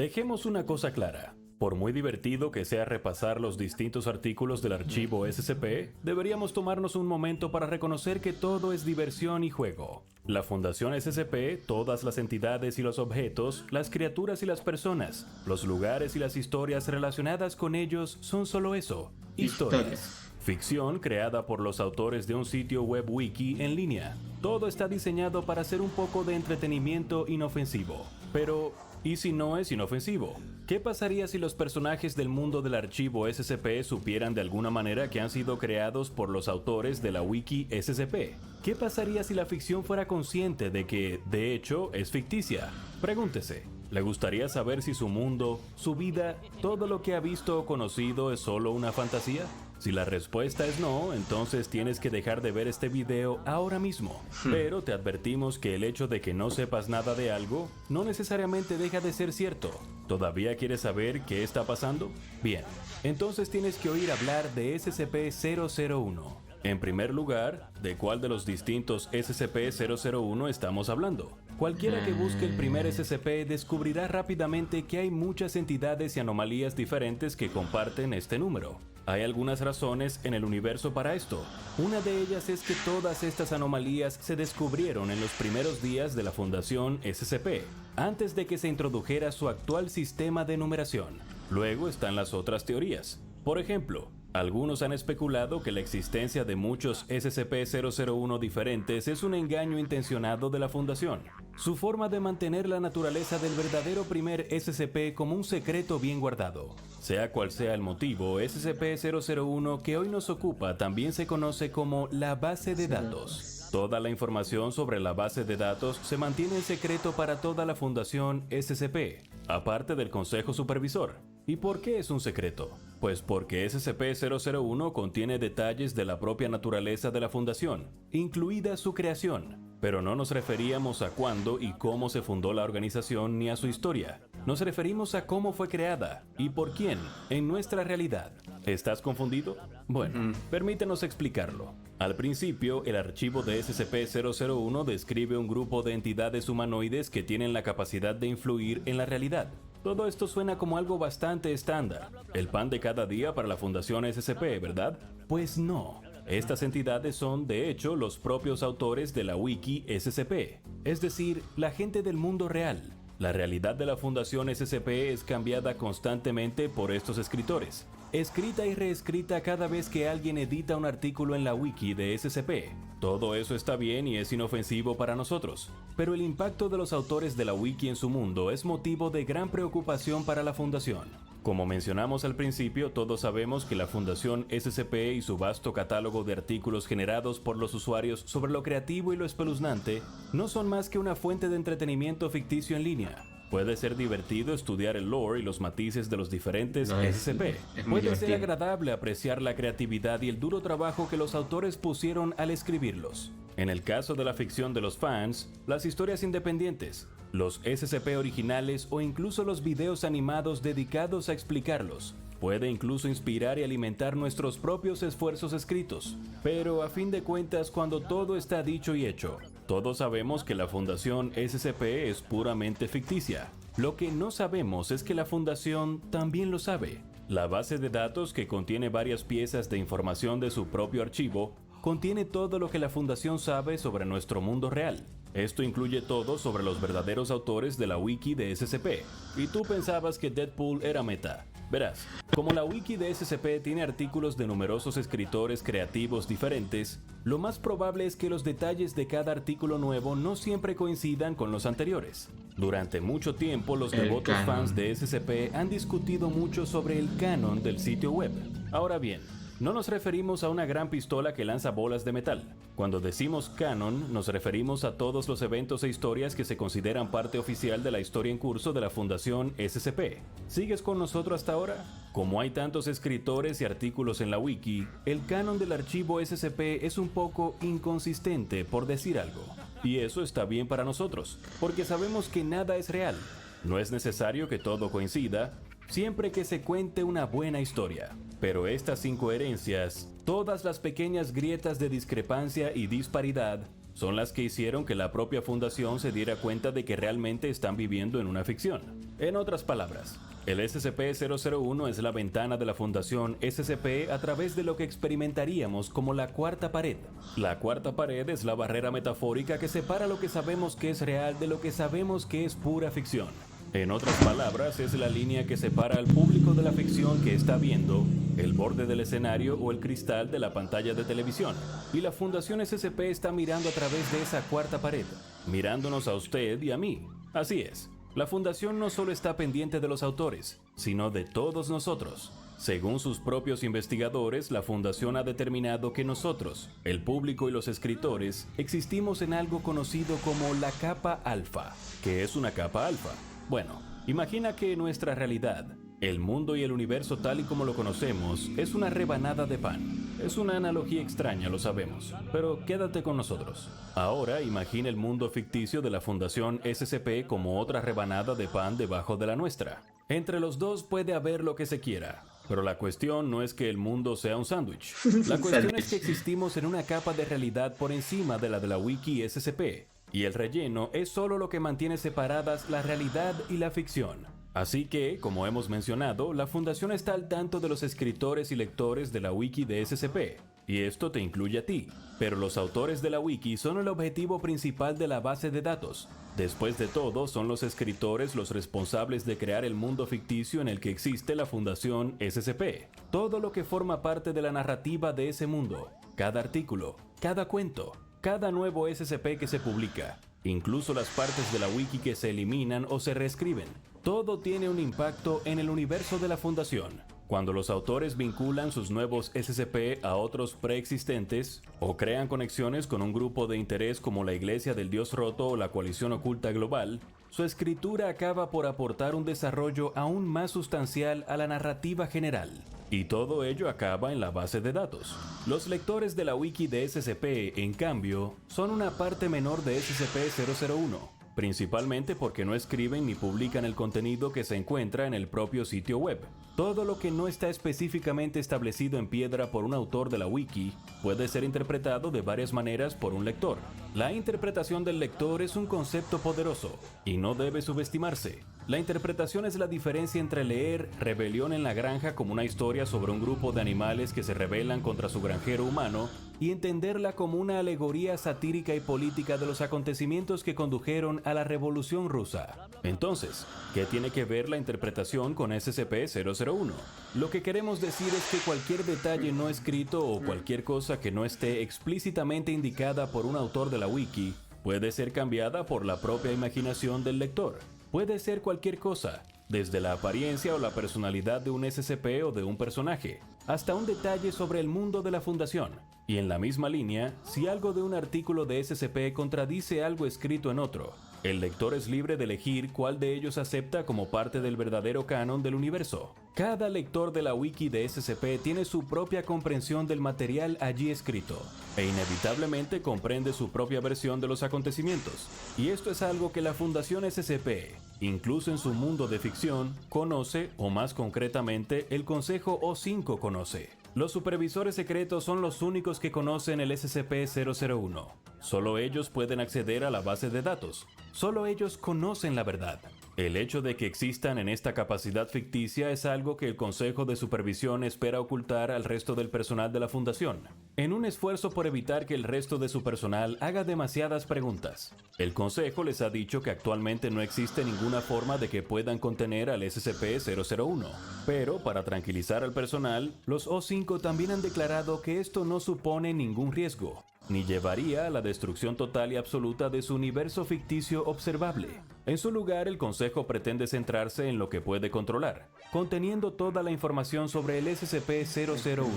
Dejemos una cosa clara. Por muy divertido que sea repasar los distintos artículos del archivo SCP, deberíamos tomarnos un momento para reconocer que todo es diversión y juego. La Fundación SCP, todas las entidades y los objetos, las criaturas y las personas, los lugares y las historias relacionadas con ellos son solo eso, historias. Ficción creada por los autores de un sitio web wiki en línea. Todo está diseñado para ser un poco de entretenimiento inofensivo. Pero, ¿y si no es inofensivo? ¿Qué pasaría si los personajes del mundo del archivo SCP supieran de alguna manera que han sido creados por los autores de la wiki SCP? ¿Qué pasaría si la ficción fuera consciente de que, de hecho, es ficticia? Pregúntese. ¿Le gustaría saber si su mundo, su vida, todo lo que ha visto o conocido es solo una fantasía? Si la respuesta es no, entonces tienes que dejar de ver este video ahora mismo. Pero te advertimos que el hecho de que no sepas nada de algo, no necesariamente deja de ser cierto. ¿Todavía quieres saber qué está pasando? Bien, entonces tienes que oír hablar de SCP-001. En primer lugar, ¿de cuál de los distintos SCP-001 estamos hablando? Cualquiera que busque el primer SCP descubrirá rápidamente que hay muchas entidades y anomalías diferentes que comparten este número. Hay algunas razones en el universo para esto. Una de ellas es que todas estas anomalías se descubrieron en los primeros días de la Fundación SCP, antes de que se introdujera su actual sistema de numeración. Luego están las otras teorías. Por ejemplo, algunos han especulado que la existencia de muchos SCP-001 diferentes es un engaño intencionado de la Fundación. Su forma de mantener la naturaleza del verdadero primer SCP como un secreto bien guardado. Sea cual sea el motivo, SCP-001 que hoy nos ocupa también se conoce como la base de datos. Toda la información sobre la base de datos se mantiene en secreto para toda la Fundación SCP, aparte del Consejo Supervisor. ¿Y por qué es un secreto? Pues porque SCP-001 contiene detalles de la propia naturaleza de la Fundación, incluida su creación. Pero no nos referíamos a cuándo y cómo se fundó la organización ni a su historia. Nos referimos a cómo fue creada y por quién en nuestra realidad. ¿Estás confundido? Bueno, permítenos explicarlo. Al principio, el archivo de SCP-001 describe un grupo de entidades humanoides que tienen la capacidad de influir en la realidad. Todo esto suena como algo bastante estándar. El pan de cada día para la Fundación SCP, ¿verdad? Pues no. Estas entidades son, de hecho, los propios autores de la wiki SCP, es decir, la gente del mundo real. La realidad de la Fundación SCP es cambiada constantemente por estos escritores, escrita y reescrita cada vez que alguien edita un artículo en la wiki de SCP. Todo eso está bien y es inofensivo para nosotros, pero el impacto de los autores de la wiki en su mundo es motivo de gran preocupación para la Fundación. Como mencionamos al principio, todos sabemos que la Fundación SCP y su vasto catálogo de artículos generados por los usuarios sobre lo creativo y lo espeluznante no son más que una fuente de entretenimiento ficticio en línea. Puede ser divertido estudiar el lore y los matices de los diferentes SCP. Puede ser agradable apreciar la creatividad y el duro trabajo que los autores pusieron al escribirlos. En el caso de la ficción de los fans, las historias independientes, los SCP originales o incluso los videos animados dedicados a explicarlos, puede incluso inspirar y alimentar nuestros propios esfuerzos escritos. Pero a fin de cuentas, cuando todo está dicho y hecho, todos sabemos que la Fundación SCP es puramente ficticia. Lo que no sabemos es que la Fundación también lo sabe. La base de datos, que contiene varias piezas de información de su propio archivo, contiene todo lo que la Fundación sabe sobre nuestro mundo real. Esto incluye todo sobre los verdaderos autores de la wiki de SCP. Y tú pensabas que Deadpool era meta. Verás, como la wiki de SCP tiene artículos de numerosos escritores creativos diferentes, lo más probable es que los detalles de cada artículo nuevo no siempre coincidan con los anteriores. Durante mucho tiempo, los devotos fans de SCP han discutido mucho sobre el canon del sitio web. Ahora bien, no nos referimos a una gran pistola que lanza bolas de metal. Cuando decimos canon, nos referimos a todos los eventos e historias que se consideran parte oficial de la historia en curso de la Fundación SCP. ¿Sigues con nosotros hasta ahora? Como hay tantos escritores y artículos en la wiki, el canon del archivo SCP es un poco inconsistente, por decir algo. Y eso está bien para nosotros, porque sabemos que nada es real. No es necesario que todo coincida, siempre que se cuente una buena historia. Pero estas incoherencias, todas las pequeñas grietas de discrepancia y disparidad, son las que hicieron que la propia fundación se diera cuenta de que realmente están viviendo en una ficción. En otras palabras, el SCP-001 es la ventana de la Fundación SCP a través de lo que experimentaríamos como la cuarta pared. La cuarta pared es la barrera metafórica que separa lo que sabemos que es real de lo que sabemos que es pura ficción. En otras palabras, es la línea que separa al público de la ficción que está viendo, el borde del escenario o el cristal de la pantalla de televisión. Y la Fundación SCP está mirando a través de esa cuarta pared, mirándonos a usted y a mí. Así es. La Fundación no solo está pendiente de los autores, sino de todos nosotros. Según sus propios investigadores, la Fundación ha determinado que nosotros, el público y los escritores, existimos en algo conocido como la capa alfa. ¿Qué es una capa alfa? Bueno, imagina que nuestra realidad, el mundo y el universo tal y como lo conocemos, es una rebanada de pan. Es una analogía extraña, lo sabemos, pero quédate con nosotros. Ahora imagina el mundo ficticio de la Fundación SCP como otra rebanada de pan debajo de la nuestra. Entre los dos puede haber lo que se quiera, pero la cuestión no es que el mundo sea un sándwich. La cuestión es que existimos en una capa de realidad por encima de la Wiki SCP, y el relleno es solo lo que mantiene separadas la realidad y la ficción. Así que, como hemos mencionado, la Fundación está al tanto de los escritores y lectores de la wiki de SCP, y esto te incluye a ti. Pero los autores de la wiki son el objetivo principal de la base de datos. Después de todo, son los escritores los responsables de crear el mundo ficticio en el que existe la Fundación SCP. Todo lo que forma parte de la narrativa de ese mundo, cada artículo, cada cuento, cada nuevo SCP que se publica, incluso las partes de la wiki que se eliminan o se reescriben. Todo tiene un impacto en el universo de la Fundación. Cuando los autores vinculan sus nuevos SCP a otros preexistentes o crean conexiones con un grupo de interés como la Iglesia del Dios Roto o la Coalición Oculta Global, su escritura acaba por aportar un desarrollo aún más sustancial a la narrativa general. Y todo ello acaba en la base de datos. Los lectores de la wiki de SCP, en cambio, son una parte menor de SCP-001, principalmente porque no escriben ni publican el contenido que se encuentra en el propio sitio web. Todo lo que no está específicamente establecido en piedra por un autor de la wiki puede ser interpretado de varias maneras por un lector. La interpretación del lector es un concepto poderoso y no debe subestimarse. La interpretación es la diferencia entre leer Rebelión en la Granja como una historia sobre un grupo de animales que se rebelan contra su granjero humano y entenderla como una alegoría satírica y política de los acontecimientos que condujeron a la Revolución Rusa. Entonces, ¿qué tiene que ver la interpretación con SCP-001? Lo que queremos decir es que cualquier detalle no escrito o cualquier cosa que no esté explícitamente indicada por un autor de la wiki puede ser cambiada por la propia imaginación del lector. Puede ser cualquier cosa, desde la apariencia o la personalidad de un SCP o de un personaje, hasta un detalle sobre el mundo de la Fundación. Y en la misma línea, si algo de un artículo de SCP contradice algo escrito en otro, el lector es libre de elegir cuál de ellos acepta como parte del verdadero canon del universo. Cada lector de la wiki de SCP tiene su propia comprensión del material allí escrito, e inevitablemente comprende su propia versión de los acontecimientos. Y esto es algo que la Fundación SCP, incluso en su mundo de ficción, conoce, o más concretamente, el Consejo O5 conoce. Los supervisores secretos son los únicos que conocen el SCP-001. Solo ellos pueden acceder a la base de datos. Solo ellos conocen la verdad. El hecho de que existan en esta capacidad ficticia es algo que el Consejo de Supervisión espera ocultar al resto del personal de la Fundación, en un esfuerzo por evitar que el resto de su personal haga demasiadas preguntas. El Consejo les ha dicho que actualmente no existe ninguna forma de que puedan contener al SCP-001, pero para tranquilizar al personal, los O5 también han declarado que esto no supone ningún riesgo, ni llevaría a la destrucción total y absoluta de su universo ficticio observable. En su lugar, el Consejo pretende centrarse en lo que puede controlar, conteniendo toda la información sobre el SCP-001.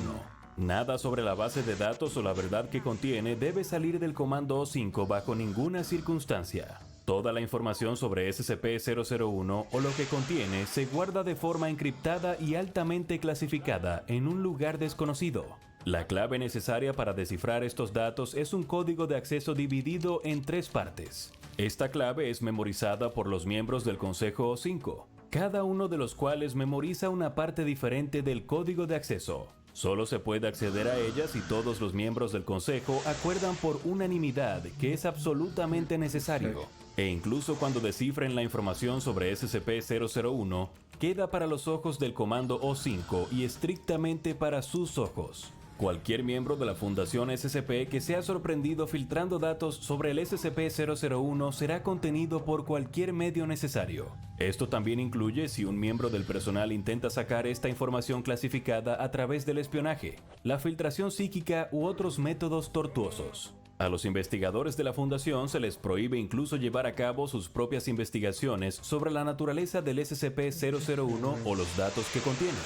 Nada sobre la base de datos o la verdad que contiene debe salir del Comando O5 bajo ninguna circunstancia. Toda la información sobre SCP-001 o lo que contiene se guarda de forma encriptada y altamente clasificada en un lugar desconocido. La clave necesaria para descifrar estos datos es un código de acceso dividido en 3 partes. Esta clave es memorizada por los miembros del Consejo O5, cada uno de los cuales memoriza una parte diferente del código de acceso. Solo se puede acceder a ellas si todos los miembros del Consejo acuerdan por unanimidad que es absolutamente necesario. E incluso cuando descifren la información sobre SCP-001, queda para los ojos del Comando O5 y estrictamente para sus ojos. Cualquier miembro de la Fundación SCP que sea sorprendido filtrando datos sobre el SCP-001 será contenido por cualquier medio necesario. Esto también incluye si un miembro del personal intenta sacar esta información clasificada a través del espionaje, la filtración psíquica u otros métodos tortuosos. A los investigadores de la Fundación se les prohíbe incluso llevar a cabo sus propias investigaciones sobre la naturaleza del SCP-001 o los datos que contiene.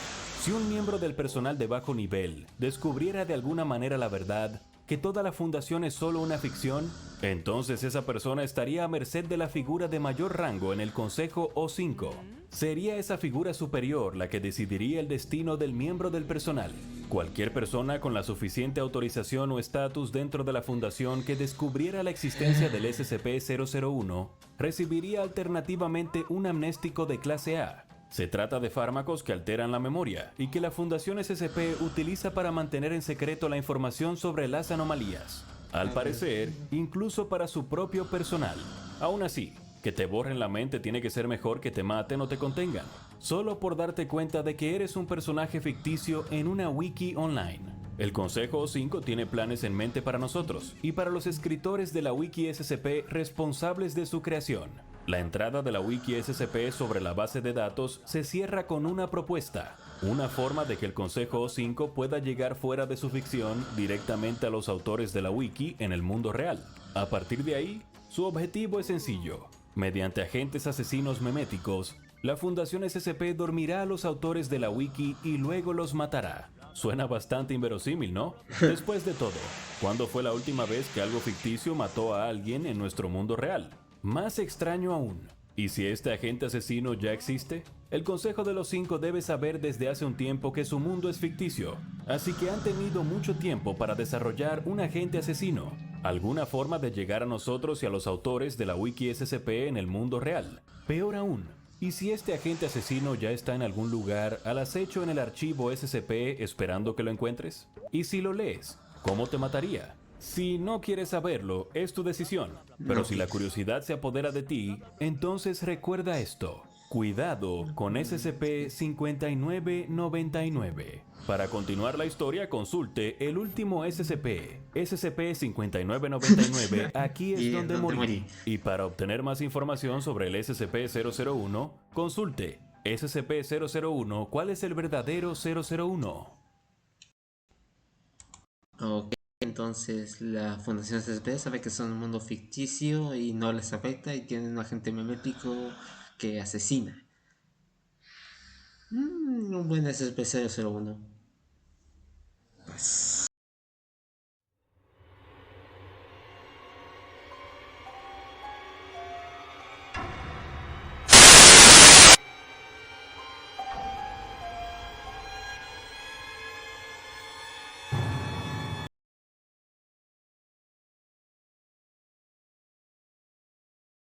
Si un miembro del personal de bajo nivel descubriera de alguna manera la verdad, que toda la Fundación es solo una ficción, entonces esa persona estaría a merced de la figura de mayor rango en el Consejo O5. Sería esa figura superior la que decidiría el destino del miembro del personal. Cualquier persona con la suficiente autorización o estatus dentro de la Fundación que descubriera la existencia del SCP-001 recibiría alternativamente un amnéstico de clase A. Se trata de fármacos que alteran la memoria y que la Fundación SCP utiliza para mantener en secreto la información sobre las anomalías. Al parecer, incluso para su propio personal. Aún así, que te borren la mente tiene que ser mejor que te maten o te contengan, solo por darte cuenta de que eres un personaje ficticio en una wiki online. El Consejo O5 tiene planes en mente para nosotros y para los escritores de la Wiki SCP responsables de su creación. La entrada de la Wiki SCP sobre la base de datos se cierra con una propuesta, una forma de que el Consejo O5 pueda llegar fuera de su ficción directamente a los autores de la Wiki en el mundo real. A partir de ahí, su objetivo es sencillo. Mediante agentes asesinos meméticos, la Fundación SCP dormirá a los autores de la Wiki y luego los matará. Suena bastante inverosímil, ¿no? Después de todo, ¿cuándo fue la última vez que algo ficticio mató a alguien en nuestro mundo real? Más extraño aún, ¿y si este agente asesino ya existe? El Consejo de los Cinco debe saber desde hace un tiempo que su mundo es ficticio, así que han tenido mucho tiempo para desarrollar un agente asesino, alguna forma de llegar a nosotros y a los autores de la Wiki SCP en el mundo real. Peor aún, ¿y si este agente asesino ya está en algún lugar al acecho en el archivo SCP esperando que lo encuentres? ¿Y si lo lees, cómo te mataría? Si no quieres saberlo, es tu decisión. Pero si la curiosidad se apodera de ti, entonces recuerda esto. Cuidado con SCP-5999. Para continuar la historia, consulte el último SCP, SCP-5999, aquí es donde morí. Y para obtener más información sobre el SCP-001, consulte SCP-001, ¿cuál es el verdadero 001? Ok, entonces la Fundación SCP sabe que son un mundo ficticio y no les afecta y tienen un agente memético que asesina. Un buen SCP-001. Pues